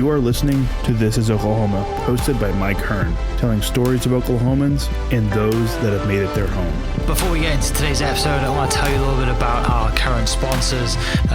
You are listening to This is Oklahoma, hosted by Mike Hearn, telling stories of Oklahomans and those that have made it their home. Before we get into today's episode, I want to tell you a little bit about our current sponsors,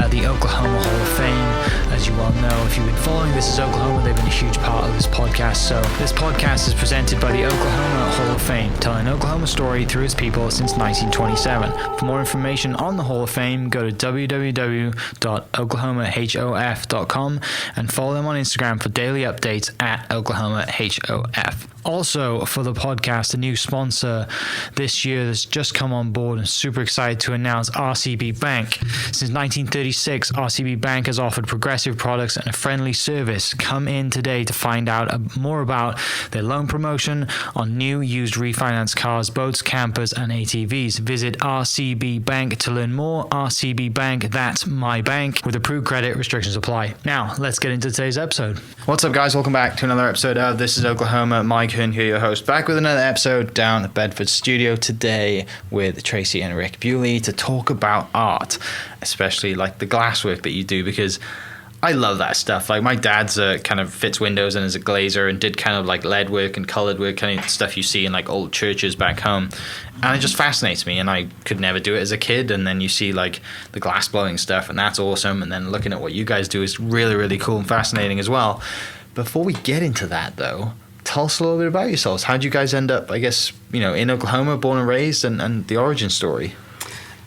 the Oklahoma Hall of Fame. As you well know, if you've been following This is Oklahoma, they've been a huge part of this podcast. So this podcast is presented by the Oklahoma Hall of Fame, telling an Oklahoma story through its people since 1927. For more information on the Hall of Fame, go to www.oklahomahof.com and follow them on Instagram for daily updates at oklahomahof. Also, for the podcast, a new sponsor this year that's just come on board and super excited to announce RCB Bank. Since 1936, RCB Bank has offered progressive products and a friendly service. Come in today to find out more about their loan promotion on new, used, refinanced cars, boats, campers, and ATVs. Visit RCB Bank to learn more. RCB Bank, that's my bank. With approved credit, restrictions apply. Now, let's get into today's episode. What's up, guys? Welcome back to another episode of This is Oklahoma. Mike Hearn here, your host, back with another episode down at Bedford Studio today with Tracy and Rick Bewley to talk about art, especially like the glasswork that you do, because I love that stuff. Like, my dad's kind of fits windows and is a glazer and did kind of like lead work and colored work, kind of stuff you see in like old churches back home. And it just fascinates me, and I could never do it as a kid. And then you see like the glass blowing stuff, and that's awesome. And then looking at what you guys do is really, really cool and fascinating as well. Before we get into that, though, tell us a little bit about yourselves. How did you guys end up, I guess, in Oklahoma, born and raised, and the origin story?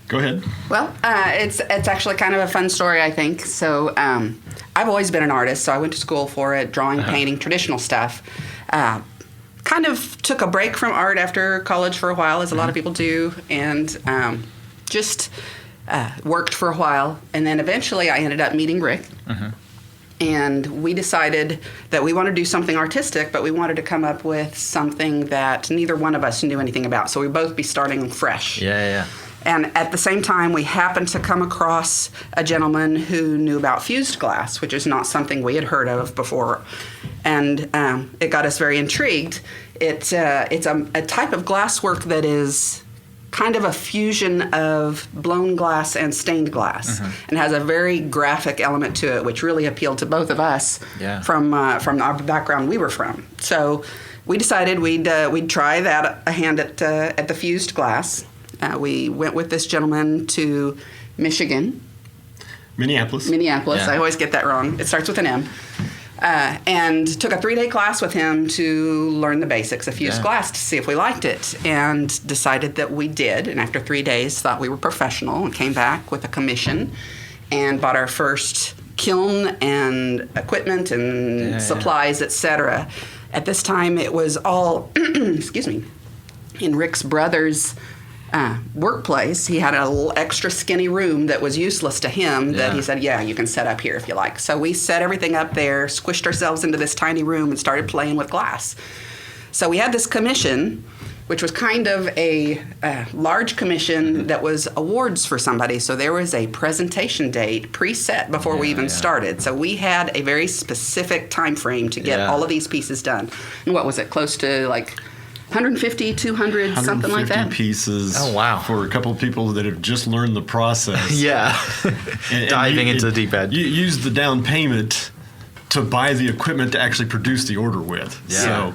Go ahead. Well, it's actually kind of a fun story, I think. So I've always been an artist, so I went to school for it, drawing, painting, traditional stuff. Kind of took a break from art after college for a while, as a lot of people do, and just worked for a while. And then eventually I ended up meeting Rick. And we decided that we wanted to do something artistic, but we wanted to come up with something that neither one of us knew anything about. So we'd both be starting fresh. Yeah. And at the same time, we happened to come across a gentleman who knew about fused glass, which is not something we had heard of before. And it got us very intrigued. It's a type of glasswork that is kind of a fusion of blown glass and stained glass, and has a very graphic element to it, which really appealed to both of us from our background we were from. So we decided we'd try that a hand at the fused glass. We went with this gentleman to Minneapolis. Yeah. I always get that wrong. It starts with an M. And took a 3-day class with him to learn the basics of fused glass to see if we liked it, and decided that we did. And after 3 days, thought we were professional, and came back with a commission and bought our first kiln and equipment and supplies, etc. At this time, it was all, in Rick's brother's workplace. He had a little extra skinny room that was useless to him that he said, you can set up here if you like. So we set everything up there, squished ourselves into this tiny room, and started playing with glass. So we had this commission, which was kind of a large commission that was awards for somebody. So there was a presentation date preset before we even started. So we had a very specific time frame to get all of these pieces done. And what was it, close to like 150, 200, something like that? 150 pieces. Oh, wow. For a couple of people that have just learned the process. Diving into the deep end. You use the down payment to buy the equipment to actually produce the order with. So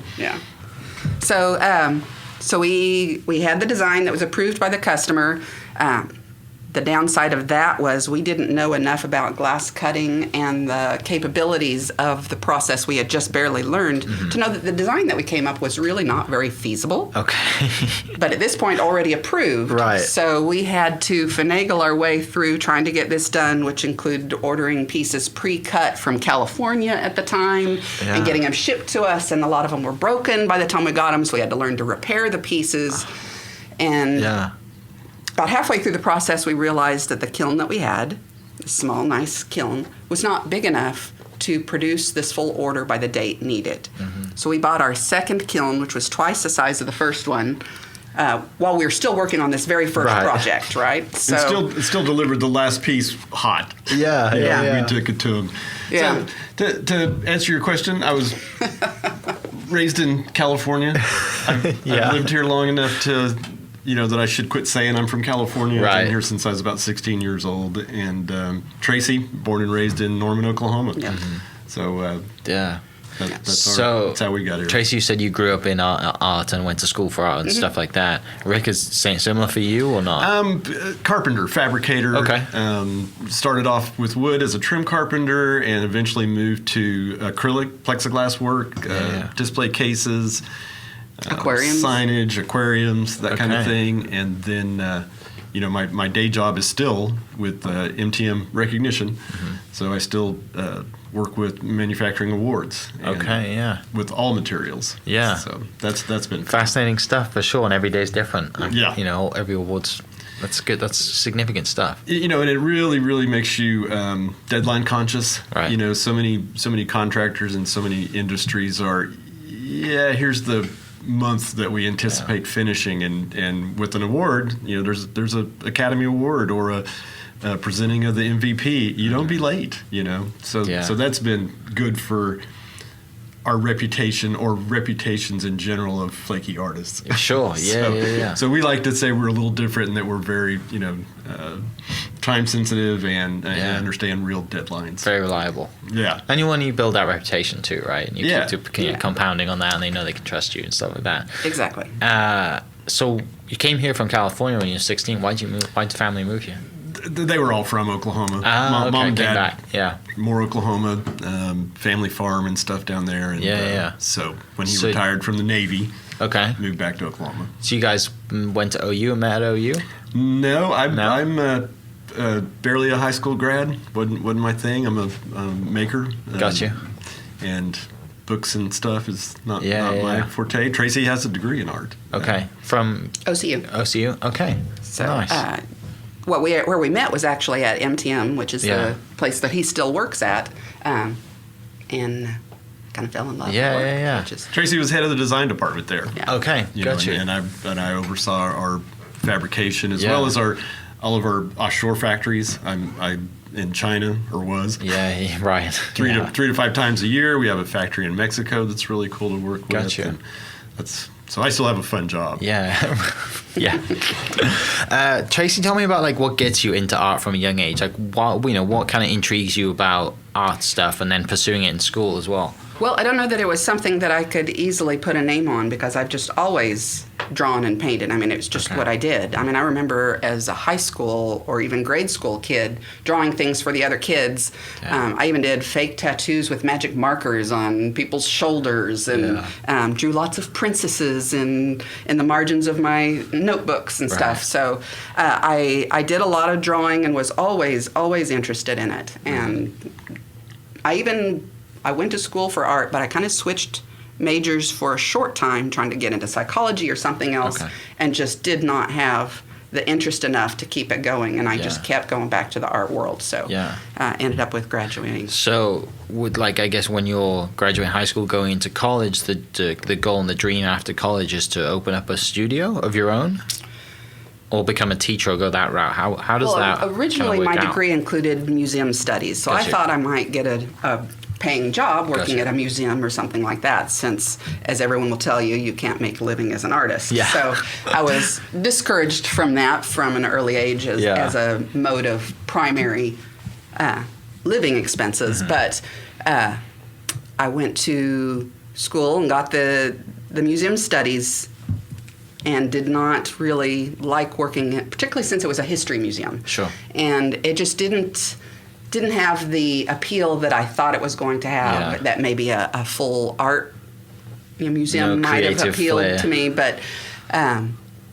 we had the design that was approved by the customer. The downside of that was we didn't know enough about glass cutting and the capabilities of the process we had just barely learned to know that the design that we came up was really not very feasible. Okay. But at this point already approved. Right. So we had to finagle our way through trying to get this done, which included ordering pieces pre-cut from California at the time and getting them shipped to us. And a lot of them were broken by the time we got them, so we had to learn to repair the pieces. And about halfway through the process, we realized that the kiln that we had, a small, nice kiln, was not big enough to produce this full order by the date needed. So we bought our second kiln, which was twice the size of the first one, while we were still working on this very first project, right? So it still delivered the last piece hot. We took it to them. So to answer your question, I was raised in California. I've lived here long enough to that I should quit saying I'm from California. I've been here since I was about 16 years old. And Tracy, born and raised in Norman, Oklahoma. So Yeah. that's how we got here. Tracy, you said you grew up in art and went to school for art and stuff like that. Rick, is similar for you or not? Carpenter, fabricator. Okay. Started off with wood as a trim carpenter and eventually moved to acrylic, plexiglass work, display cases, Aquariums. signage, aquariums, that kind of thing. And then, my day job is still with MTM recognition. So I still work with manufacturing awards. With all materials. Yeah. So that's been Fascinating stuff for sure, and every day is different. Yeah. Every award's, that's good. That's significant stuff. And it really, really makes you deadline conscious. Right. So many contractors and so many industries are, here's the month that we anticipate finishing, and with an award, there's a Academy Award or a presenting of the MVP. You don't be late. So that's been good for our reputation or reputations in general of flaky artists. Sure. Yeah. So we like to say we're a little different in that we're very time sensitive and understand real deadlines. Very reliable. Yeah. And you want to build that reputation too, right? And you keep compounding on that, and they know they can trust you and stuff like that. Exactly. So you came here from California when you were 16. Why'd you move? Why'd the family move here? They were all from Oklahoma. Mom and came dad, back. Yeah. More Oklahoma, family farm and stuff down there. And, So when he retired from the Navy, moved back to Oklahoma. So you guys went to OU and met at OU? No, I'm barely a high school grad. Wasn't my thing. I'm a maker. Gotcha. And books and stuff is not my forte. Tracy has a degree in art. Okay. From OCU. Okay. So, nice. where we met was actually at MTM, which is the place that he still works at, and kind of fell in love. Yeah. Tracy was head of the design department there. Yeah. Okay, gotcha. And I oversaw our fabrication as well as all of our offshore factories. I'm in China, or was. Yeah, right. Three to 5 times a year. We have a factory in Mexico that's really cool to work with. Gotcha. And so I still have a fun job. Yeah. Tracy, tell me about what gets you into art from a young age. What kind of intrigues you about art stuff, and then pursuing it in school as well. Well, I don't know that it was something that I could easily put a name on, because I've just always drawn and painted. I mean, it was just what I did. I mean, I remember as a high school or even grade school kid drawing things for the other kids. Yeah. I even did fake tattoos with magic markers on people's shoulders, and drew lots of princesses in the margins of my notebooks and stuff. So I did a lot of drawing and was always interested in it. And I went to school for art, but I kind of switched majors for a short time, trying to get into psychology or something else, and just did not have the interest enough to keep it going. And I just kept going back to the art world. So ended up with graduating. So would I guess when you're graduating high school, going into college, the goal and the dream after college is to open up a studio of your own? Or become a teacher or go that route? How does that originally my degree included museum studies. So I thought I might get a paying job working at a museum or something like that, since, as everyone will tell you, you can't make a living as an artist. Yeah. So I was discouraged from that from an early age as a mode of primary living expenses. But I went to school and got the museum studies, and did not really like working, particularly since it was a history museum. Sure. And it just didn't have the appeal that I thought it was going to have, that maybe a full art museum might have appealed to me. But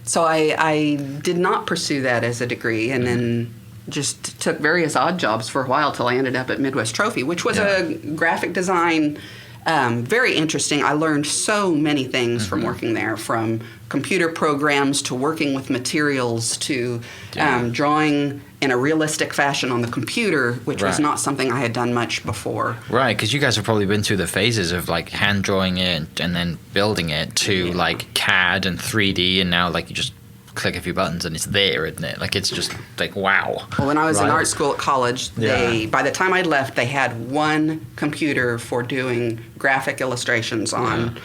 so I did not pursue that as a degree, and then just took various odd jobs for a while till I ended up at Midwest Trophy, which was a graphic design, very interesting. I learned so many things from working there, from computer programs to working with materials to drawing in a realistic fashion on the computer, which was not something I had done much before. Right, because you guys have probably been through the phases of hand drawing it and then building it to CAD and 3D, and now you just click a few buttons and it's there, isn't it? It's just wow. Well, when I was in art school at college, by the time I left, they had one computer for doing graphic illustrations on,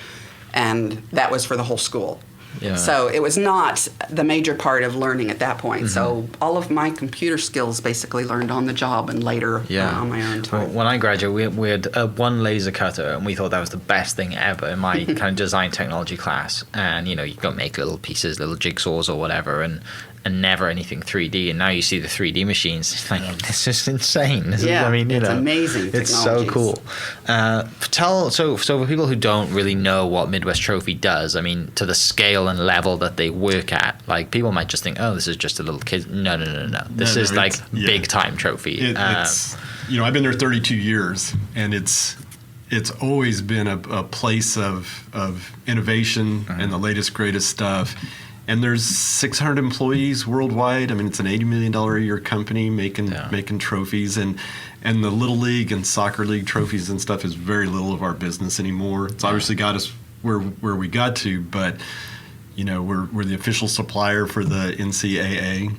and that was for the whole school. Yeah. So it was not the major part of learning at that point. So all of my computer skills basically learned on the job and later on my own time. Well, when I graduated, we had one laser cutter, and we thought that was the best thing ever in my kind of design technology class. And you got to make little pieces, little jigsaws or whatever, and never anything 3D. And now you see the 3D machines. It's like, this is insane. It's amazing. It's so cool. So for people who don't really know what Midwest Trophy does, I mean, to the scale and level that they work at, like people might just think, oh, this is just a little kid. No. This is like big time trophy. It's I've been there 32 years, and it's always been a place of innovation and the latest greatest stuff. And there's 600 employees worldwide. I mean, it's an $80 million a year company making trophies, and the Little League and Soccer League trophies and stuff is very little of our business anymore. It's obviously got us where we got to, but we're the official supplier for the NCAA.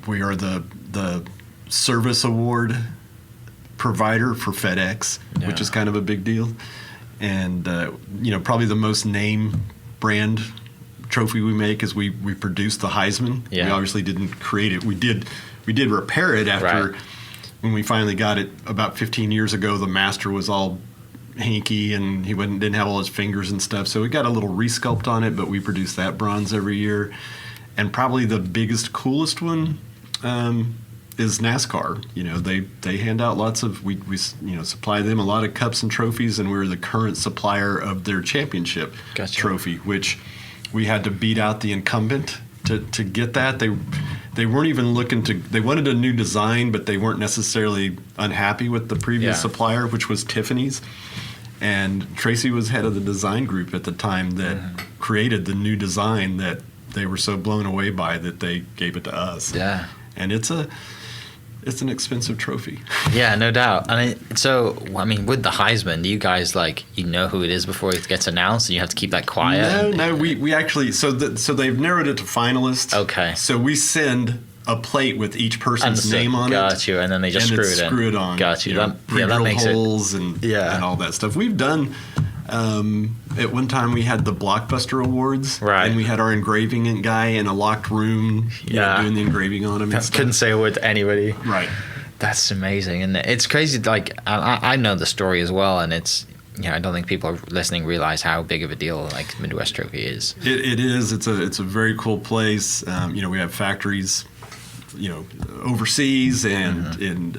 We are the service award provider for FedEx, which is kind of a big deal, and probably the most name brand trophy we make is we produced the Heisman. We obviously didn't create it. We did repair it after when we finally got it about 15 years ago. The master was all hinky and he didn't have all his fingers and stuff, so we got a little resculpt on it, but we produce that bronze every year. And probably the biggest, coolest one is NASCAR. They hand out lots of, we supply them a lot of cups and trophies, and we're the current supplier of their championship trophy, which we had to beat out the incumbent to get that. They weren't even they wanted a new design, but they weren't necessarily unhappy with the previous supplier, which was Tiffany's. And Tracy was head of the design group at the time that created the new design that they were so blown away by that they gave it to us. Yeah. And it's an expensive trophy. Yeah, no doubt. And with the Heisman, do you guys who it is before it gets announced, and you have to keep that quiet? No. We actually so they've narrowed it to finalists. Okay. So we send a plate with each person's name on it. Got you. And then they just screw it on. Got you. That makes holes and all that stuff. We've done. At one time we had the Blockbuster Awards, right? And we had our engraving guy in a locked room, doing the engraving on him. And couldn't say a word to anybody. Right. That's amazing, and it's crazy. I know the story as well, and it's I don't think people listening realize how big of a deal Midwest Trophy is. It is. It's a very cool place. We have factories, overseas and in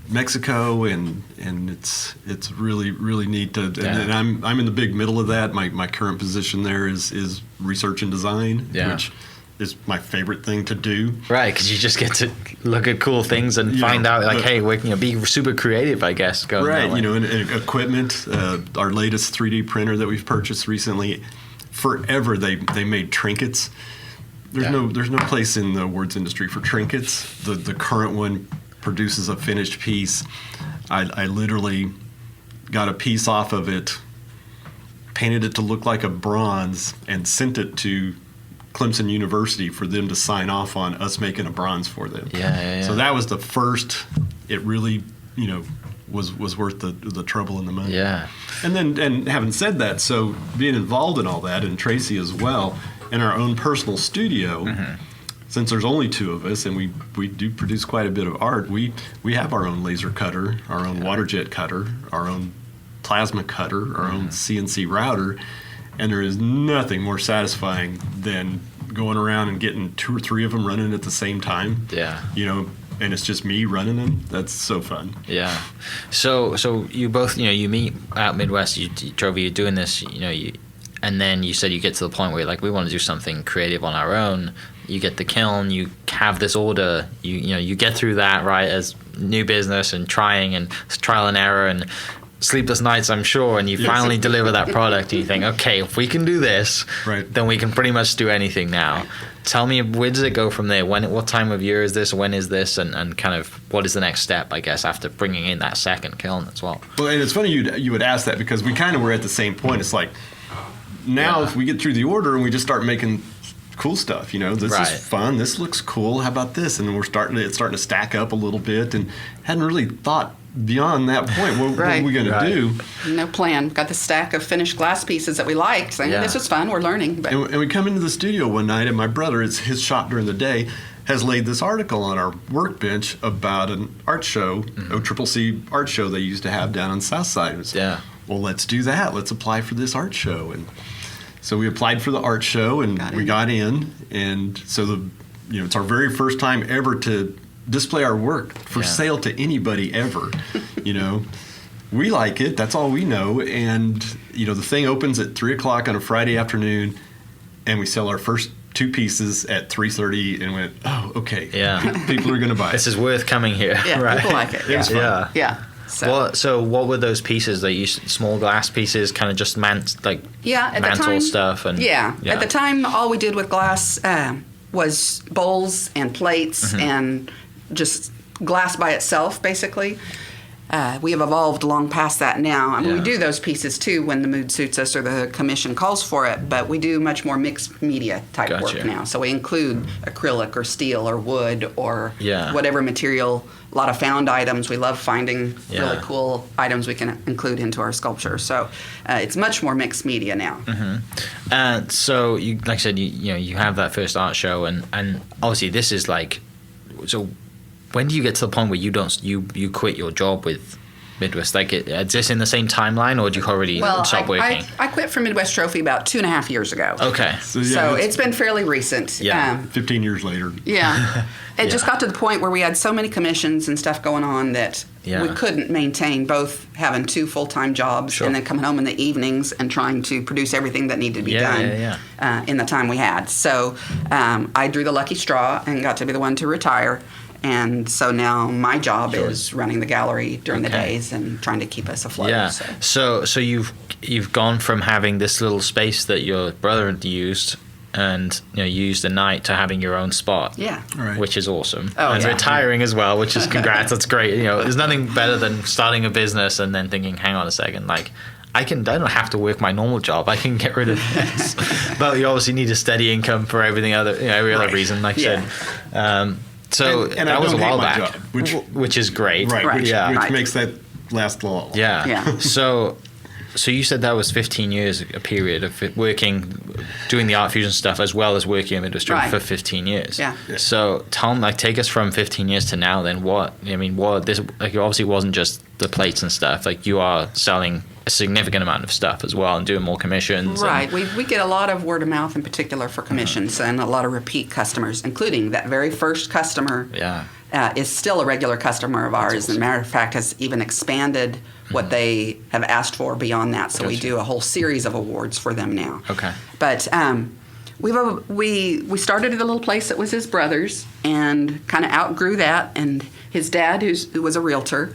Mexico, and it's really, really neat to, and I'm in the big middle of that. My current position there is research and design, which is my favorite thing to do. Right, because you just get to look at cool things and find out hey, we be super creative, I guess. And equipment. Our latest 3D printer that we've purchased recently. Forever they made trinkets. There's no place in the awards industry for trinkets. The current one produces a finished piece. I literally got a piece off of it, painted it to look like a bronze, and sent it to Clemson University for them to sign off on us making a bronze for them. So that was the first. It really, was worth the trouble and the money. Yeah. And having said that, so being involved in all that, and Tracy as well, in our own personal studio. Since there's only two of us and we do produce quite a bit of art, we have our own laser cutter, our own water jet cutter, our own plasma cutter, our own CNC router, and there is nothing more satisfying than going around and getting 2 or 3 of them running at the same time. Yeah. And it's just me running them. That's so fun. Yeah. So you both, you meet out Midwest, you're doing this, and then you said you get to the point where you're like, we want to do something creative on our own. You get the kiln, you have this order, you get through that, right, as new business and trying and trial and error and sleepless nights, I'm sure, and you finally deliver that product and you think, okay, if we can do this, then we can pretty much do anything now. Tell me, where does it go from there? What time of year is this? When is this? And kind of what is the next step, I guess, after bringing in that second kiln as well? Well, and it's funny you would ask that because we kind of were at the same point. It's like, now if we get through the order and we just start making cool stuff, this is fun, this looks cool, how about this? And then it's starting to stack up a little bit, and hadn't really thought beyond that point, what are we going to do? No plan. Got the stack of finished glass pieces that we liked. So this was fun. We're learning. But. And we come into the studio one night, and my brother, it's his shop during the day, has laid this article on our workbench about an art show, OCCC art show they used to have down on South Side. Well, let's do that. Let's apply for this art show. And so we applied for the art show, and we got in. And so it's our very first time ever to display our work for sale to anybody ever. We like it. That's all we know. And the thing opens at 3:00 on a Friday afternoon, and we sell our first 2 pieces at 3:30, and went, oh, okay. Yeah, people are going to buy it. This is worth coming here. Yeah, right. People like it. It was fun. Yeah. So what were those pieces that you small glass pieces, kind of just mantle stuff? And at the time, all we did with glass was bowls and plates and just glass by itself, basically. We have evolved long past that now. I mean, we do those pieces too when the mood suits us or the commission calls for it, but we do much more mixed media type work now. So we include acrylic or steel or wood or whatever material. A lot of found items. We love finding really cool items we can include into our sculpture. So it's much more mixed media now. So you, like I said, you have that first art show, and obviously this is like, so when do you get to the point where you quit your job with Midwest? Like, is this in the same timeline, or did you already stop working? I quit from Midwest Trophy about 2.5 years ago. Okay. So it's been fairly recent. Yeah. 15 years later. Yeah. It just got to the point where we had so many commissions and stuff going on that we couldn't maintain both having 2 full-time jobs and then coming home in the evenings and trying to produce everything that needed to be done in the time we had. So I drew the lucky straw and got to be the one to retire. And so now my job is running the gallery during the days and trying to keep us afloat. Yeah. So you've gone from having this little space that your brother had used and used at night to having your own spot. Yeah. Right. Which is awesome. Oh, and retiring as well, which is congrats. That's great. There's nothing better than starting a business and then thinking, hang on a second, like I don't have to work my normal job. I can get rid of this. But you obviously need a steady income for every other reason, like you said. So and that was a while back, job, which is great, right? Which makes that last long. Yeah. So you said that was 15 years, a period of doing the art fusion stuff as well as working in industry for 15 years. Yeah. So take us from 15 years to now. Then what? I mean, this obviously wasn't just the plates and stuff. Like you are selling a significant amount of stuff as well and doing more commissions. Right. We get a lot of word of mouth in particular for commissions and a lot of repeat customers, including that very first customer is still a regular customer of ours. Awesome. As a matter of fact, has even expanded what they have asked for beyond that. So we do a whole series of awards for them now. Okay. But we started at a little place that was his brother's and kind of outgrew that. And his dad, who was a realtor,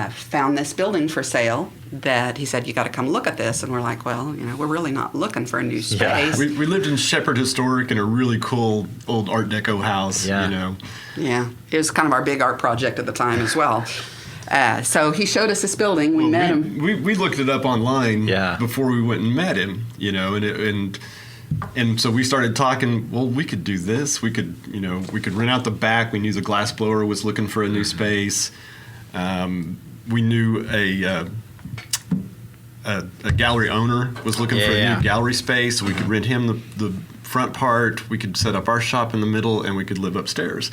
found this building for sale that he said, you got to come look at this. And we're like, well, we're really not looking for a new space. Yeah. We lived in Shepherd Historic in a really cool old Art Deco house, Yeah, it was kind of our big art project at the time as well. So he showed us this building. We met him. We looked it up online before we went and met him, and so we started talking. Well, we could do this. We could rent out the back. We knew the glass blower was looking for a new space. We knew a gallery owner was looking for a new gallery space. So we could rent him the front part. We could set up our shop in the middle, and we could live upstairs.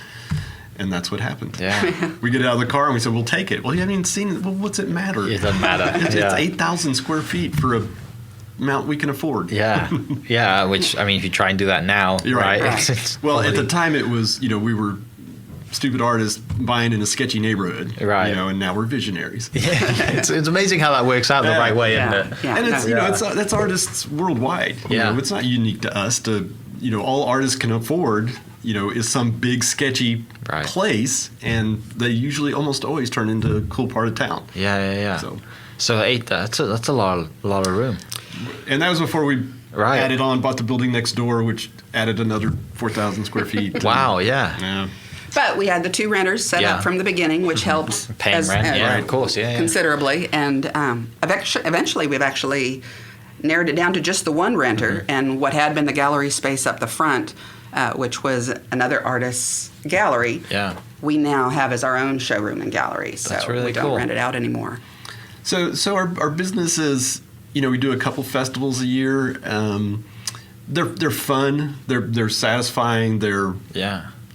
And that's what happened. Yeah. We get out of the car and we said, we'll take it. Well, you haven't even seen it. Well, what's it matter? It doesn't matter. It's 8,000 square feet for a amount we can afford. Yeah. Yeah. Which, I mean, if you try and do that now, right? Well, at the time it was, we were stupid artists buying in a sketchy neighborhood. Right. And now we're visionaries. Yeah. It's amazing how that works out the right way, isn't it? Yeah. And it's, that's artists worldwide. It's not unique to us to, all artists can afford is some big sketchy place, and they usually almost always turn into a cool part of town. Yeah. So that's a lot of room. And that was before we added on, bought the building next door, which added another 4,000 square feet. Wow, yeah. But we had the 2 renters set up from the beginning, which helped paying rent. Of course, considerably. And eventually, we've actually narrowed it down to just the one renter, and what had been the gallery space up the front, which was another artist's gallery, we now have as our own showroom and gallery. So That's really we don't cool. rent it out anymore. So our business is, we do a couple festivals a year. They're fun. They're satisfying. They're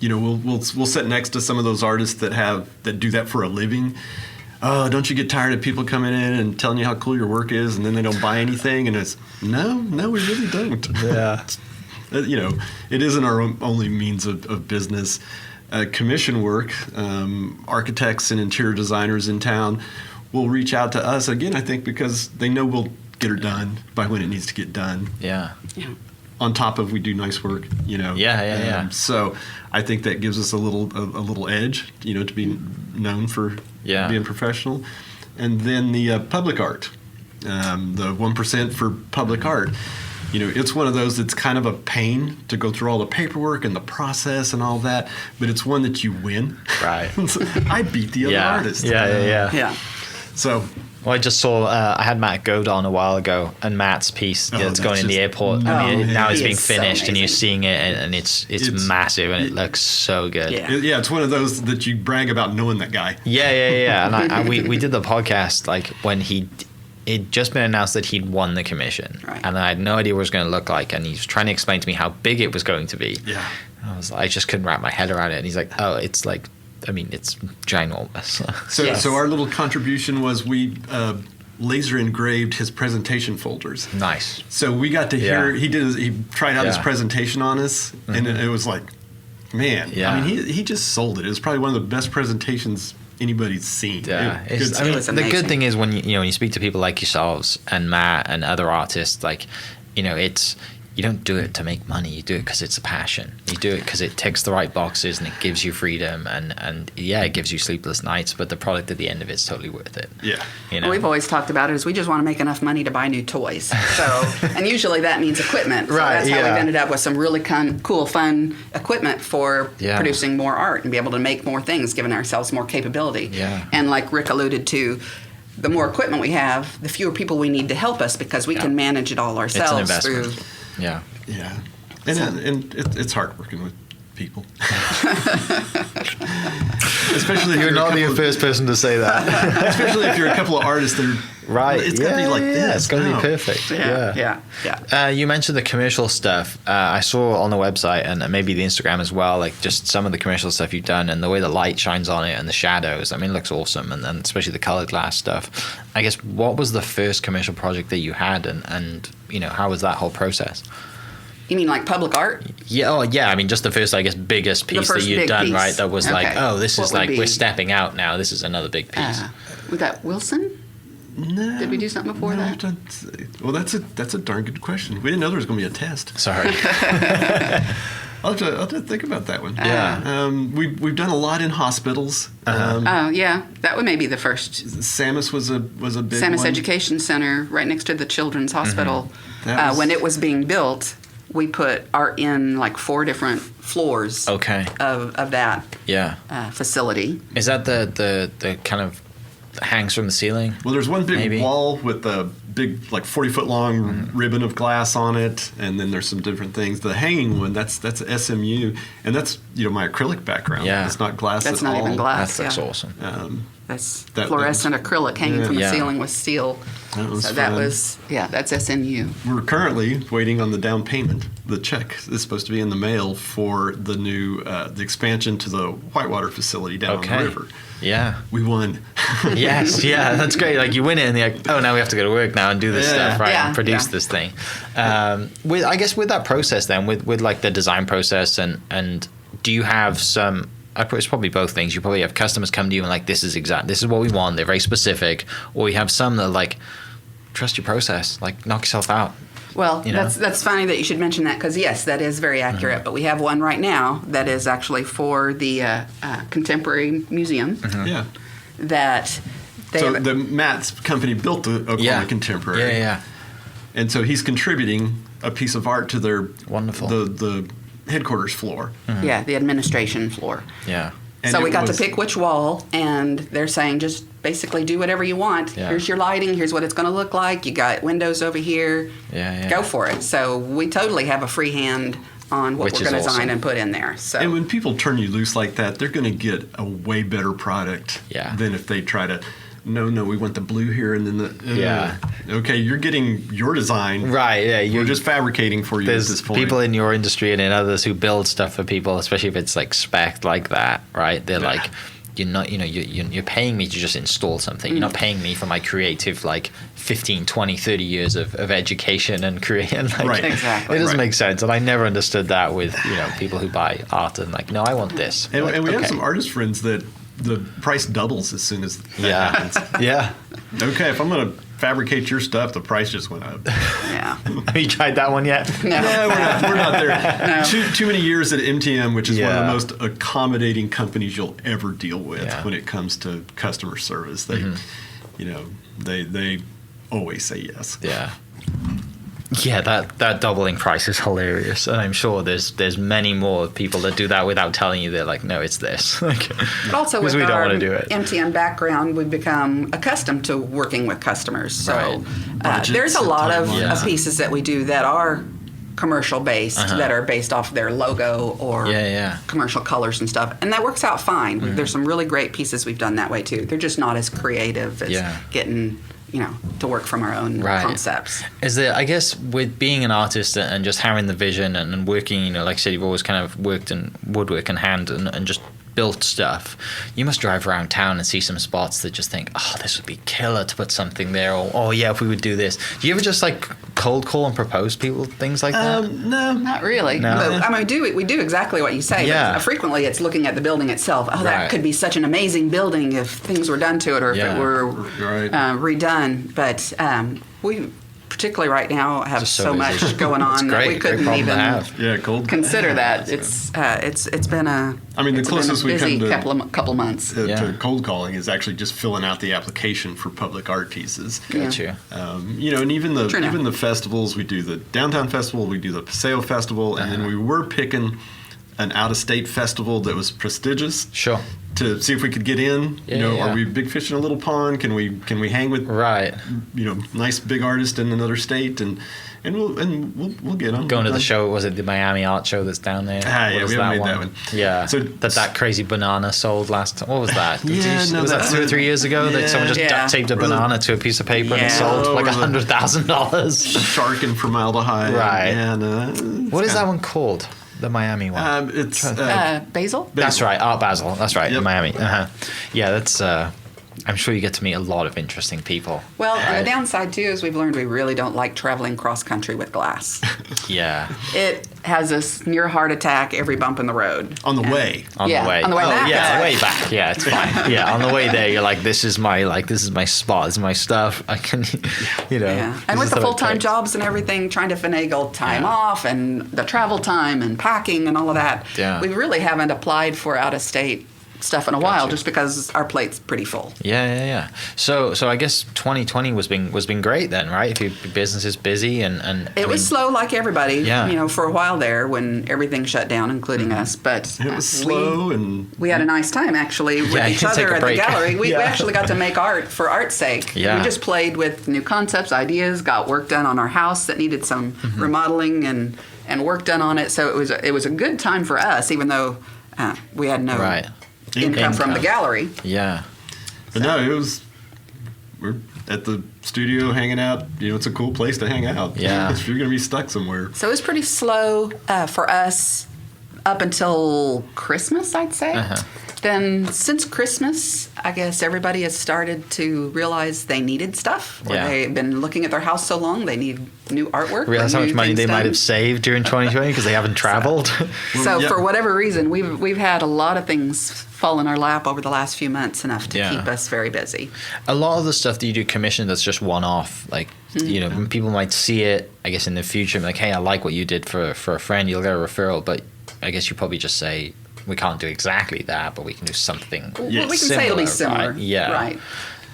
we'll sit next to some of those artists that do that for a living. Oh, don't you get tired of people coming in and telling you how cool your work is, and then they don't buy anything? And it's no, we really don't. Yeah. It isn't our only means of business. Commission work, architects and interior designers in town will reach out to us again. I think because they know we'll get her done by when it needs to get done. Yeah. On top of we do nice work, Yeah. So I think that gives us a little edge, to be known for being professional. And then the public art, the 1% for public art. It's one of those that's kind of a pain to go through all the paperwork and the process and all that, but it's one that you win. Right. I beat the other artist. Yeah. So. Well, I just saw, I had Matt Goad on a while ago, and Matt's piece that's going in the airport. Now it's being finished, and you're seeing it, and it's massive, and it looks so good. Yeah, it's one of those that you brag about knowing that guy. Yeah. And we did the podcast like when it'd just been announced that he'd won the commission, and I had no idea what it was going to look like, and he was trying to explain to me how big it was going to be. Yeah. I just couldn't wrap my head around it, and he's like, oh, it's like, it's ginormous. So our little contribution was we laser engraved his presentation folders. Nice. So we got to hear he tried out his presentation on us, and it was like, man. Yeah. He just sold it. It was probably one of the best presentations anybody's seen. Yeah. The good thing is when you speak to people like yourselves and Matt and other artists, like, it's. You don't do it to make money. You do it because it's a passion. You do it because it ticks the right boxes and it gives you freedom and it gives you sleepless nights. But the product at the end of it's totally worth it. Yeah. Well, we've always talked about it as we just want to make enough money to buy new toys. So, and usually that means equipment. So that's how we've ended up with some really cool, fun equipment for producing more art and be able to make more things, giving ourselves more capability. Yeah. And like Rick alluded to, the more equipment we have, the fewer people we need to help us because we can manage it all ourselves through. Yeah. And it's hard working with people. Especially if you're not the first person to say that. Especially if you're a couple of artists that are right. It's got to be like this. It's got to be perfect. Yeah. You mentioned the commercial stuff. I saw on the website and maybe the Instagram as well, like just some of the commercial stuff you've done and the way the light shines on it and the shadows. It looks awesome. And then especially the colored glass stuff. I guess what was the first commercial project that you had and how was that whole process? You mean like public art? Yeah. Oh, yeah. Just the first, I guess, biggest piece that you'd done, piece. Right? That was like, oh, this is like we're stepping out now. This is another big piece. Was that Wilson? No. Did we do something before that? Well, that's a darn good question. We didn't know there was going to be a test. Sorry. I'll have to think about that one. Yeah. We've done a lot in hospitals. That one may be the first. Samus was a big Samus one. Education Center, right next to the Children's Hospital. When it was being built, we put art in like 4 different floors. Okay. Of that. Yeah. Facility. Is that the kind of hangs from the ceiling? Well, there's one big wall with a big, like 40-foot long ribbon of glass on it, and then there's some different things. The hanging one, that's SMU, and that's my acrylic background. Yeah, it's not glass. That's at not all. even glass. That's awesome. That's fluorescent acrylic hanging from the ceiling with steel. That's SMU. We're currently waiting on the down payment. The check is supposed to be in the mail for the new the expansion to the Whitewater facility down on the river. Yeah. We won. Yes, yeah, that's great. Like you win it and you're like, oh, now we have to go to work now and do this stuff, right? And produce this thing. With that process then, with like the design process and do you have some, it's probably both things. You probably have customers come to you and like, this is what we want. They're very specific. Or you have some that like, trust your process, like knock yourself out. Well, that's funny that you should mention that because, yes, that is very accurate. Mm-hmm. But we have one right now that is actually for the Contemporary Museum. Mm-hmm. Yeah. That the Matt's company built the Oklahoma Contemporary. Yeah. And so he's contributing a piece of art to their wonderful the headquarters floor. Mm-hmm. Yeah, the administration floor. Yeah. So we got to pick which wall, and they're saying just basically do whatever you want. Yeah. Here's your lighting. Here's what it's going to look like. You got windows over here. Yeah. Go for it. So we totally have a free hand on what Which we're going to is awesome. design and put in there. So And when people turn you loose like that, they're going to get a way better product than if they try to. No, we want the blue here, and then the okay, you're getting your design, Right, yeah. You're just fabricating for you at this There's point. people in your industry and in others who build stuff for people, especially if it's like spec like that, right? They're like, you're not, you're paying me to just install something. You're not paying me for my creative, like 15, 20, 30 years of education and creating. Like, Right. Exactly. It doesn't make sense. And I never understood that with, people who buy art and like, no, I want this. and, Like, and we have okay. some artist friends that the price doubles as soon as that happens. Yeah. Okay, if I'm going to fabricate your stuff, the price just went up. yeah. Have you tried that one yet? No. No, we're not there. Too many years at MTM, which is one of the Yeah. most accommodating companies you'll ever deal with Yeah. when it comes to customer service. They, they always say yes. Yeah. Yeah, that doubling price is hilarious, and I'm sure there's many more people that do that without telling you. They're like, no, it's this. Like, But also with because we don't our want to do it. MTN background, we've become accustomed to working with customers. So Right. there's a lot of Budgets. pieces that we do that are commercial based, that are based off their logo or commercial colors and stuff. And that works out fine. There's some really great pieces we've done that way too. They're just not as creative as getting to work from our own concepts. Is there, I guess, with being an artist and just having the vision and working, like I said, you've always kind of worked in woodwork and hand and just built stuff. You must drive around town and see some spots that just think, oh, this would be killer to put something there, or oh yeah, if we would do this. Do you ever just like cold call and propose people things like that? No. Not really. No. But I mean, we do exactly what you say. Yeah. But frequently it's looking at the building itself. Oh, that could be such an amazing building if things were done to it or if it were redone. But we particularly right now have Just so so much busy. going on that we Great couldn't problem to even have. Cold. consider that. It's been a the closest we busy come to couple months. to cold calling is actually just filling out the application for public art pieces. Got you. And even the festivals, we do the downtown festival, we do the Paseo festival, and then we were picking an out-of-state festival that was prestigious. Sure. To see if we could get in. Are we big fish in a little pond? Can we hang with nice big artist in another state and we'll get them. Going to the show, was it the Miami Art Show that's down there? Yeah, What was we haven't made that one. Yeah, So that crazy banana sold last time. What was that? Yeah, was that 2 or 3 years ago that someone just duct taped a banana to a piece of paper and it sold for like $100,000? Shark and formaldehyde. Right. And, What is that one called? The Miami one. It's Basil? That's right, Art Basel. That's right, Yep. in Miami. Yeah, that's. I'm sure you get to meet a lot of interesting people. Well, the downside too is we've learned we really don't like traveling cross country with glass. Yeah. It has us near heart attack every bump in the road. on the way. On the way. On the way back. Yeah, on the it's way back. Yeah, it's fine. Yeah, on the way there, you're like, this is my spot. This is my stuff. I can, Yeah. And with the full-time jobs and everything, trying to finagle time off and the travel time and packing and all of that, we really haven't applied for out-of-state stuff in a while just because our plate's pretty full. Yeah. So I guess 2020 was been great then, right? If your business is busy and It was slow like everybody, for a while there when everything shut down, including us. But It was slow and we had a nice time actually with Yeah, you each can take other a at the break. gallery. We Yeah. actually got to make art for art's sake. Yeah. We just played with new concepts, ideas, got work done on our house that needed some remodeling and work done on it. So it was a good time for us, even though we had no income from the gallery. Yeah. But no, we're at the studio hanging out. It's a cool place to hang out. Yeah. If you're going to be stuck somewhere. So it was pretty slow for us up until Christmas, I'd say. Then since Christmas, I guess everybody has started to realize they needed stuff. Or they've been looking at their house so long, they need new artwork. Realize how new much money things they might done. have saved during 2020 because they haven't traveled. So for whatever reason, we've had a lot of things fall in our lap over the last few months, enough to keep us very busy. A lot of the stuff that you do commission that's just one-off, like people might see it, I guess, in the future, and like, hey, I like what you did for a friend, you'll get a referral, but I guess you probably just say, we can't do exactly that, but we can do something. Well, we can say it'll be similar. Right? Yeah. Right.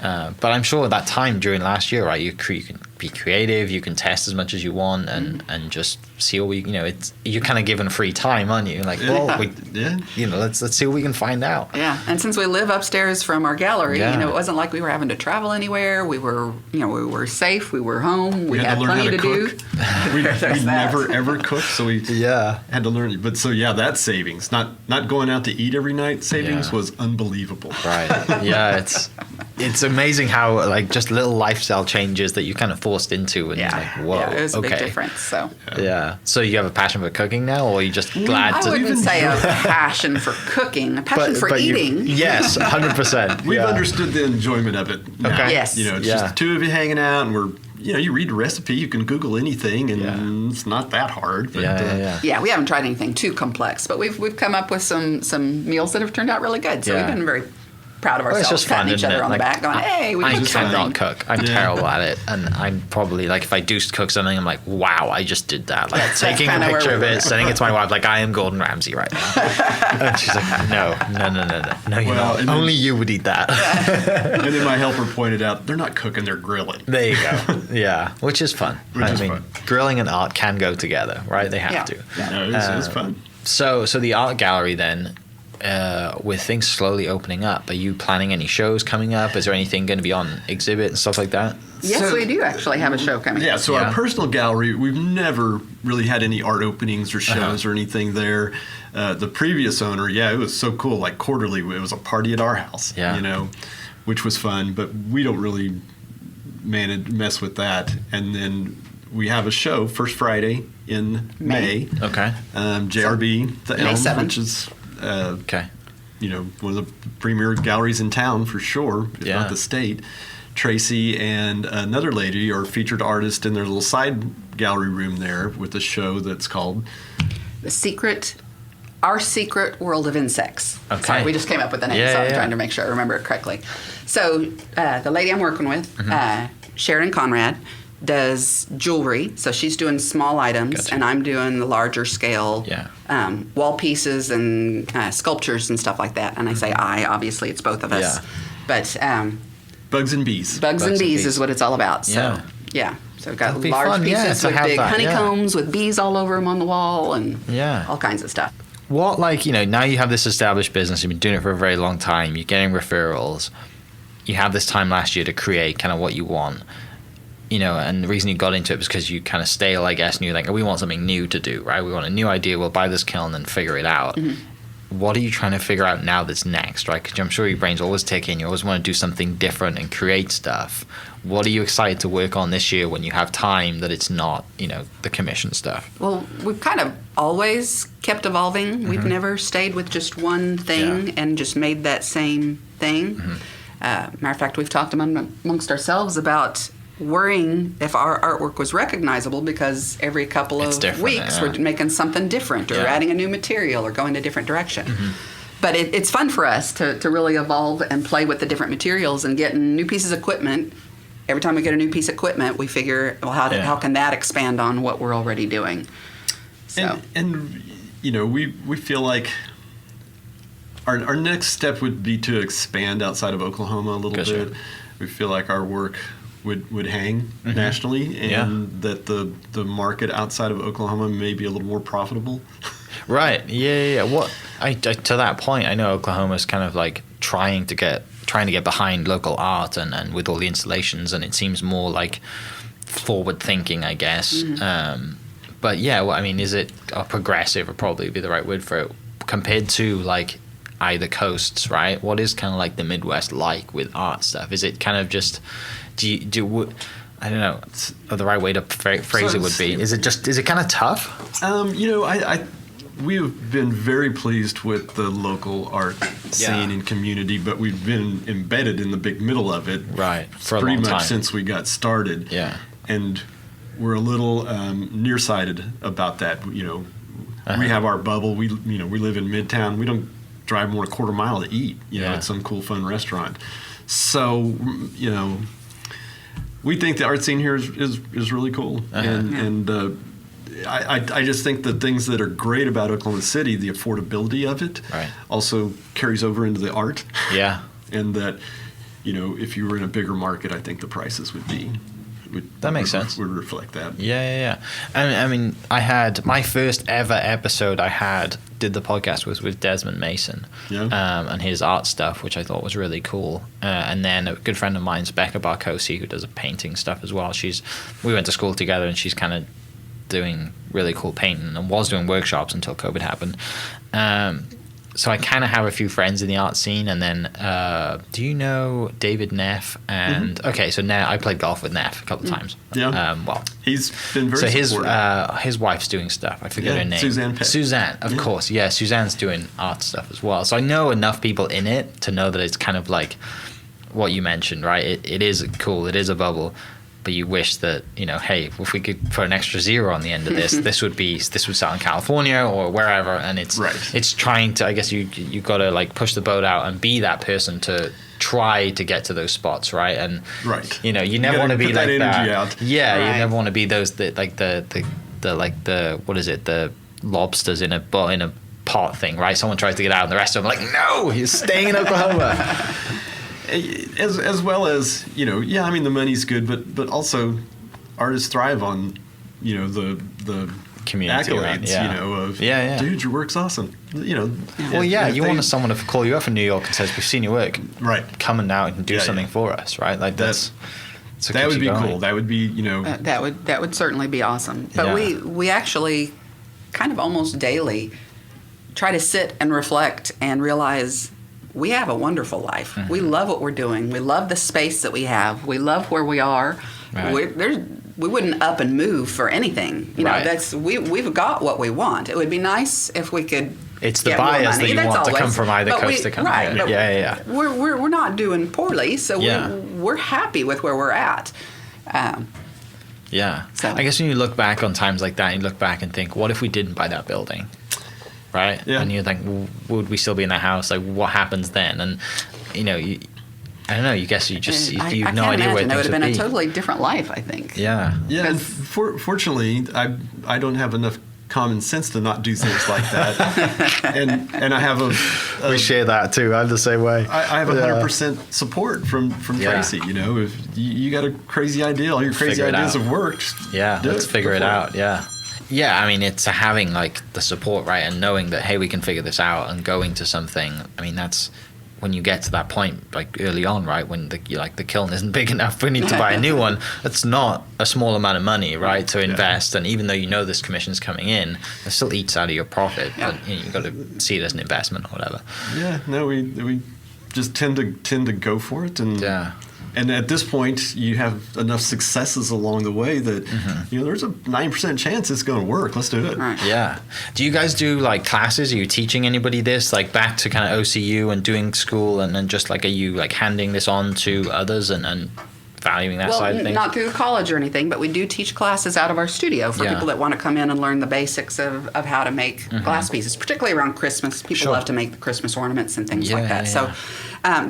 But I'm sure that time during last year, right, you can be creative, you can test as much as you want, and just see what you're kind of given free time, aren't you? Like, let's see what we can find out. Yeah, and since we live upstairs from our gallery, it wasn't like we were having to travel anywhere. We were safe. We were home. We had plenty to do. We never ever cooked, so we had to learn. But so that savings, not going out to eat every night, savings was unbelievable. Right. Yeah, it's amazing how like just little lifestyle changes that you kind of forced into, and like, whoa, it was a big difference. So so you have a passion for cooking now, or are you just glad I wouldn't say a passion for cooking, a passion for eating. Yes, 100%. We've understood the enjoyment of it now. Okay. Yes. It's just the two of you hanging out, and we're you read a recipe, you can Google anything, and it's not that hard. But, we haven't tried anything too complex, but we've come up with some meals that have turned out really good. So we've been very proud of ourselves, it's just fun, patting each other on the back, going, "Hey, we cooked something." I cannot cook. I'm terrible at it, and I'm probably like, if I do cook something, I'm like, "Wow, I just did that!" Like taking a picture of it, sending it to my wife, like, "I am Gordon Ramsay right now," and she's like, "No, you're not. Only you would eat that." And then my helper pointed out, they're not cooking, they're grilling. There you go. Yeah, which is fun. Fun. Grilling and art can go together, right? They have to. No, it's fun. So the art gallery then. With things slowly opening up, are you planning any shows coming up? Is there anything going to be on exhibit and stuff like that? Yes, we do actually have a show coming. Yeah, so our personal gallery, we've never really had any art openings or shows or anything there. The previous owner, it was so cool. Like quarterly, it was a party at our house, which was fun. But we don't really mess with that. And then we have a show first Friday in May. Okay. JRB, the May Elm, 7th. which is one of the premier galleries in town for sure, if not the state. Tracy and another lady are featured artists in their little side gallery room there with a show that's called Our Secret World of Insects. Okay. Sorry, we just came up with the name, so I'm trying to make sure I remember it correctly. So the lady I'm working with, Sharon Conrad, does jewelry, so she's doing small items, and I'm doing the larger scale wall pieces and sculptures and stuff like that. And I say obviously it's both of us, but Bugs and Bees. Bugs and bees is what it's all about. So so we've got large pieces with big honeycombs with bees all over them on the wall and all kinds of stuff. What, now you have this established business, you've been doing it for a very long time, you're getting referrals, you have this time last year to create kind of what you want. And the reason you got into it was because you kind of stale, I guess, and you're like, we want something new to do, right? We want a new idea. We'll buy this kiln and figure it out. Mm-hmm. What are you trying to figure out now that's next, right? Because I'm sure your brain's always ticking. You always want to do something different and create stuff. What are you excited to work on this year when you have time that it's not, the commission stuff? Well, we've kind of always kept evolving. Mm-hmm. We've never stayed with just one thing and just made that same thing. Mm-hmm. Matter of fact, we've talked amongst ourselves about worrying if our artwork was recognizable because every couple of weeks we're making something different or adding a new material or going a different direction. Mm-hmm. But it's fun for us to really evolve and play with the different materials and getting new pieces of equipment. Every time we get a new piece of equipment, we figure, how can that expand on what we're already doing? So. And we feel like our next step would be to expand outside of Oklahoma a little bit. We feel like our work would hang nationally, and that the market outside of Oklahoma may be a little more profitable. Right. Yeah. What to that point, I know Oklahoma's kind of like trying to get behind local art and with all the installations, and it seems more like forward thinking, I guess. Mm-hmm. But is it progressive? Would probably be the right word for it compared to like either coasts, right? What is kind of like the Midwest like with art stuff? Is it kind of just I don't know the right way to phrase it would be. Is it kind of tough? We have been very pleased with the local art scene and community, but we've been embedded in the big middle of it for a pretty long much time. Since we got started. Yeah, and we're a little nearsighted about that. We have our bubble. We live in Midtown. We don't drive more than a quarter mile to eat. At some cool fun restaurant. So we think the art scene here is really cool, and I just think the things that are great about Oklahoma City, the affordability of it, also carries over into the art. Yeah, and that if you were in a bigger market, I think the prices would that makes sense. Would reflect that. Yeah. And I mean, I had my first ever episode did the podcast was with Desmond Mason, and his art stuff, which I thought was really cool. And then a good friend of mine's Becca Barcosi, who does painting stuff as well. We went to school together, and she's kind of doing really cool painting and was doing workshops until COVID happened. So I kind of have a few friends in the art scene, and then do you know David Neff? And okay, so I played golf with Neff a couple of times. Yeah. Well, he's been very supportive. His wife's doing stuff. I forget her name. Suzanne Peck. Suzanne, of course. Yeah, Suzanne's doing art stuff as well. So I know enough people in it to know that it's kind of like what you mentioned, right? It is cool. It is a bubble. But you wish that, hey, if we could put an extra zero on the end of this, this would sell in California or wherever, and it's trying to, I guess you got to like push the boat out and be that person to try to get to those spots, right? And you never want to be like that. Yeah, you never want to be those that like the what is it, the lobsters in a pot thing, right? Someone tries to get out, and the rest of them are like, no, he's staying in Oklahoma. As well as, I mean, the money's good, but also artists thrive on, the community accolades, dude, your work's awesome. Well, you want someone to call you up in New York and says, we've seen your work. Right. Come and out and do something for us, right? Like that would be cool. That would be, that would certainly be awesome. But we actually kind of almost daily try to sit and reflect and realize we have a wonderful life. Mm-hmm. We love what we're doing. We love the space that we have. We love where we are. Right. We wouldn't up and move for anything. We've got what we want. It would be nice if we could. It's the bias that you want to come from either coast to come. Right. Yeah. We're not doing poorly, so we're happy with where we're at. So I guess when you look back on times like that, you look back and think, what if we didn't buy that building? Right? Yeah. And you think, would we still be in that house? Like, what happens then? And, I don't know, you guess you just, you have no idea where things would be. It would have been a totally different life, I think. Yeah. Yeah, and fortunately, I don't have enough common sense to not do things like that. and I have we share that too. I'm the same way. I have 100% support from Tracy. If you got a crazy idea, all your crazy ideas have worked. Yeah, let's figure it out. Yeah, I mean, it's having like the support, right, and knowing that, hey, we can figure this out, and going to something. I mean, that's when you get to that point, like early on, right, when the kiln isn't big enough, we need to buy a new one. It's not a small amount of money, right, to invest, and even though this commission's coming in, it still eats out of your profit. But you've got to see it as an investment or whatever. Yeah, no, we just tend to go for it, and And at this point, you have enough successes along the way that there's a 9% chance it's going to work. Let's do it. Right. Yeah. Do you guys do like classes? Are you teaching anybody this, like back to kind of OCU and doing school, and then just like are you like handing this on to others and valuing that side of things? Not through college or anything, but we do teach classes out of our studio for people that want to come in and learn the basics of how to make glass pieces, particularly around Christmas. People love to make the Christmas ornaments and things like that. So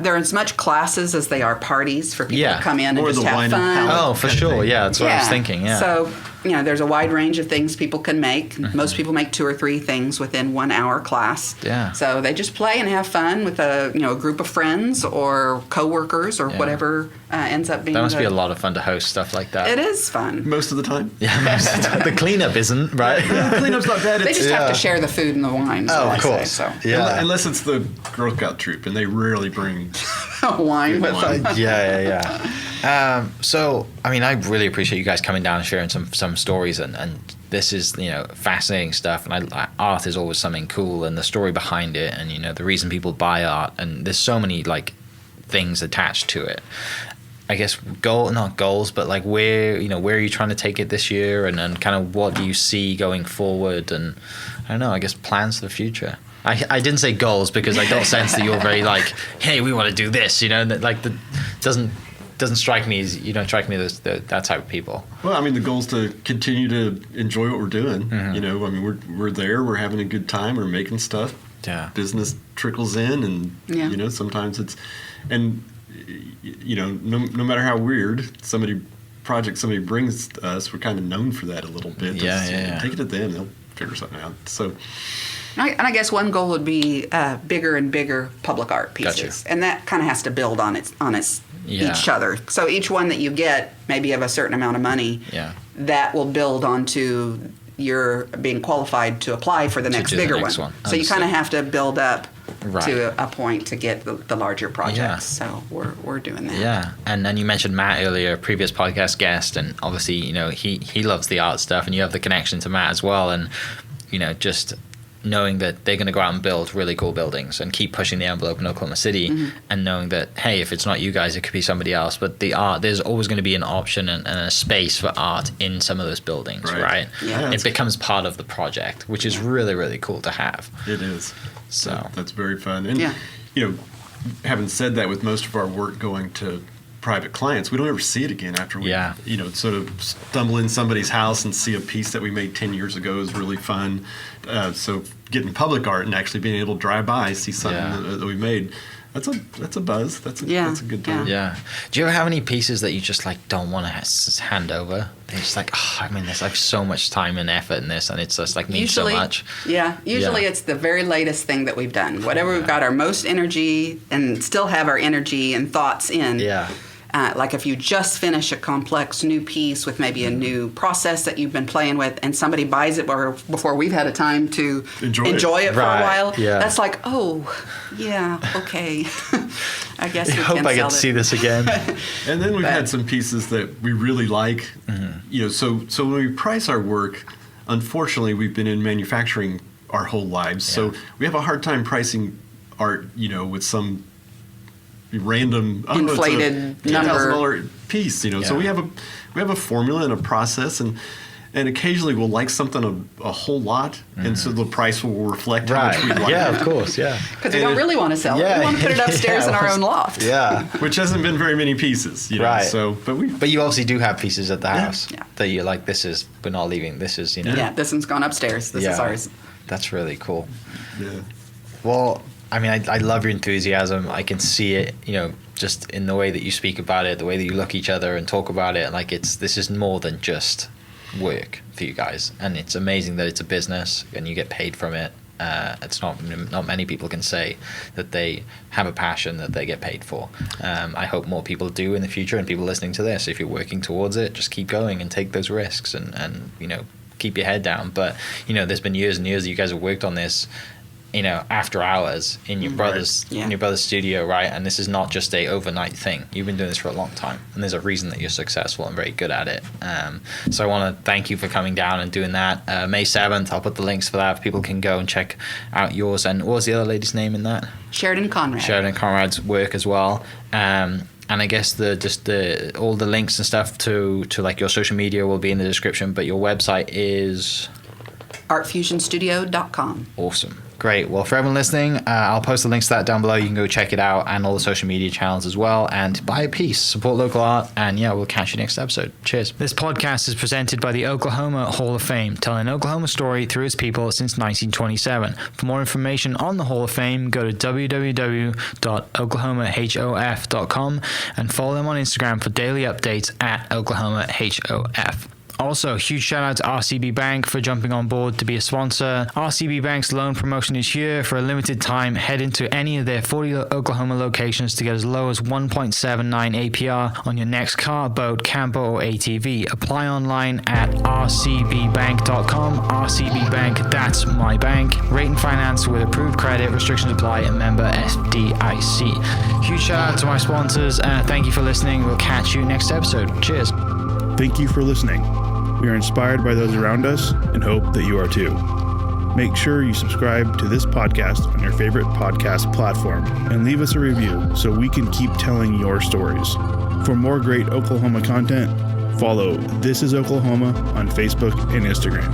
they're as much classes as they are parties for people to come in and just have fun. Oh, for sure. Yeah, that's what I was thinking. Yeah. So, there's a wide range of things people can make. Most people make 2 or 3 things within 1 hour class. Yeah. So they just play and have fun with a group of friends or coworkers or whatever ends up being. That must be a lot of fun to host stuff like that. It is fun. Most of the time. Yeah, most of the time. The cleanup isn't, right? The cleanup's not bad. They just have to share the food and the wine. Of course. Unless it's the Girl Scout troop, and they rarely bring wine with them. So, I mean, I really appreciate you guys coming down and sharing some stories, and this is, fascinating stuff, and art is always something cool, and the story behind it, and, the reason people buy art, and there's so many, like, things attached to it. I guess not goals, but like where are you trying to take it this year, and kind of what do you see going forward, and I don't know, I guess plans for the future. I didn't say goals because I don't sense that you're very like, hey, we want to do this, like the doesn't strike me as you don't strike me as that type of people. Well, I mean, the goal is to continue to enjoy what we're doing. I mean, we're there, we're having a good time, we're making stuff. Yeah. Business trickles in, and sometimes it's, and no matter how weird somebody brings to us, we're kind of known for that a little bit. Yeah. Take it to them, they'll figure something out. So And I guess one goal would be bigger and bigger public art pieces, and that kind of has to build on each other. So each one that you get, maybe of a certain amount of money, that will build onto your being qualified to apply for the next bigger one. So you kind of have to build up to a point to get the larger projects. So we're doing that. Yeah, and then you mentioned Matt earlier, previous podcast guest, and obviously he loves the art stuff, and you have the connection to Matt as well, and just knowing that they're going to go out and build really cool buildings and keep pushing the envelope in Oklahoma City, and knowing that, hey, if it's not you guys, it could be somebody else. But the art, there's always going to be an option and a space for art in some of those buildings, right? Yeah. It becomes part of the project, which is really, really cool to have. It is. So that's very fun. And, having said that, with most of our work going to private clients, we don't ever see it again after we, sort of stumble in somebody's house and see a piece that we made 10 years ago is really fun. So getting public art and actually being able to drive by, see something that we made, that's a buzz. That's a good time. Yeah. Do you ever have any pieces that you just don't want to hand over? They're just there's so much time and effort in this, and it's just means so much. Yeah. Usually it's the very latest thing that we've done. Whatever we've got our most energy and still have our energy and thoughts in. Yeah. Like if you just finish a complex new piece with maybe a new process that you've been playing with, and somebody buys it before we've had a time to enjoy it for a while, that's okay. I guess I hope I get to see this again. And then we've had some pieces that we really like. So when we price our work, unfortunately, we've been in manufacturing our whole lives, so we have a hard time pricing art, with some random inflated number $10,000 piece, So we have a formula and a process, and occasionally we'll like something a whole lot, and so the price will reflect how much we like. Yeah, of course, because we don't really want to sell it. We want to put it upstairs in our own loft. Yeah, which hasn't been very many pieces, Right. So, but you obviously do have pieces at the house that you're like, we're not leaving. This is this one's gone upstairs. This is ours. That's really cool. Yeah. Well, I mean, I love your enthusiasm. I can see it, just in the way that you speak about it, the way that you look at each other and talk about it. This is more than just work for you guys, and it's amazing that it's a business and you get paid from it. It's not many people can say that they have a passion that they get paid for. I hope more people do in the future, and people listening to this, if you're working towards it, just keep going and take those risks and keep your head down. But there's been years and years that you guys have worked on this, after hours in your brother's in your brother's studio, right? And this is not just a overnight thing. You've been doing this for a long time, and there's a reason that you're successful and very good at it. So I want to thank you for coming down and doing that. May 7th, I'll put the links for that. People can go and check out yours. And what was the other lady's name in that? Sheridan Conrad. Sheridan Conrad's work as well. And I guess all the links and stuff to your social media will be in the description. But your website is artfusionstudio.com. Awesome. Great. Well, for everyone listening, I'll post the links to that down below. You can go check it out, and all the social media channels as well. And buy a piece, support local art, and we'll catch you next episode. Cheers. This podcast is presented by the Oklahoma Hall of Fame, telling an Oklahoma story through its people since 1927. For more information on the Hall of Fame, go to www.oklahomahof.com and follow them on Instagram for daily updates at oklahomahof. Also, huge shout out to RCB Bank for jumping on board to be a sponsor. RCB Bank's loan promotion is here for a limited time. Head into any of their 40 Oklahoma locations to get as low as 1.79 APR on your next car, boat, camper, or ATV. Apply online at rcbbank.com. RCB Bank, that's my bank. Rate and finance with approved credit. Restrictions apply, and member FDIC. Huge shout out to my sponsors. Thank you for listening. We'll catch you next episode. Cheers. Thank you for listening. We are inspired by those around us and hope that you are too. Make sure you subscribe to this podcast on your favorite podcast platform and leave us a review so we can keep telling your stories. For more great Oklahoma content, follow This Is Oklahoma on Facebook and Instagram.